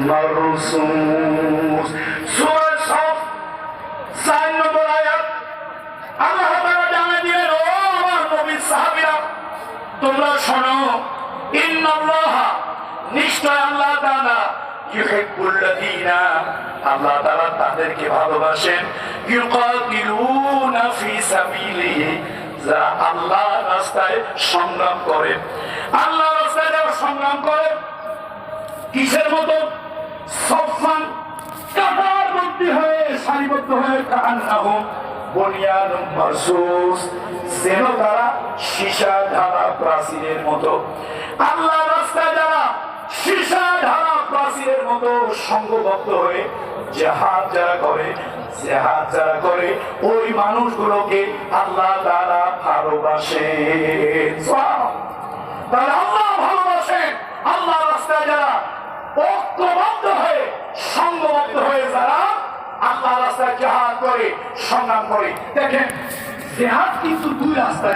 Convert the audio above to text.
মারসুস সূরা সফ 4 নম্বর আয়াত। আল্লাহ তাআলা জানিয়ে দিলেন, ও আমার নবীর সাহাবীরা, তোমরা শোনো, ইন্নাল্লাহা, নিশ্চয় আল্লাহ তাআলা, ইউহিব্বুল্লাযীনা, আল্লাহ তাআলা তাদেরকে ভালোবাসেন, ইউকাতিলুনা ফি সাবিলিহি, যারা আল্লাহর রাস্তায় সংগ্রাম করে। আল্লাহর রাস্তায় যারা সংগ্রাম করে কিসের মতো? সফান, কাতারবদ্ধ হয়ে, সারিবদ্ধ হয়ে, কান্নাহুম বুনিয়ানুম মারসুস, যেন তারা সীসা ঢালা প্রাচীরের মতো। আল্লাহর রাস্তায় যারা সীসা ঢালা প্রাচীরের মতো সংঘবদ্ধ হয়ে জিহাদ যারা করে ওই মানুষগুলোকে আল্লাহ তাআলা ভালোবাসেন। তাহলে আল্লাহ ভালোবাসেন। আল্লাহ রাস্তায় যারা ঐক্যবদ্ধ হয়ে, সংঘবদ্ধ হয়ে যারা আল্লাহ রাস্তায় জিহাদ করে, সংগ্রাম করে। দেখেন, জিহাদ কিন্তু দুই রাস্তায়।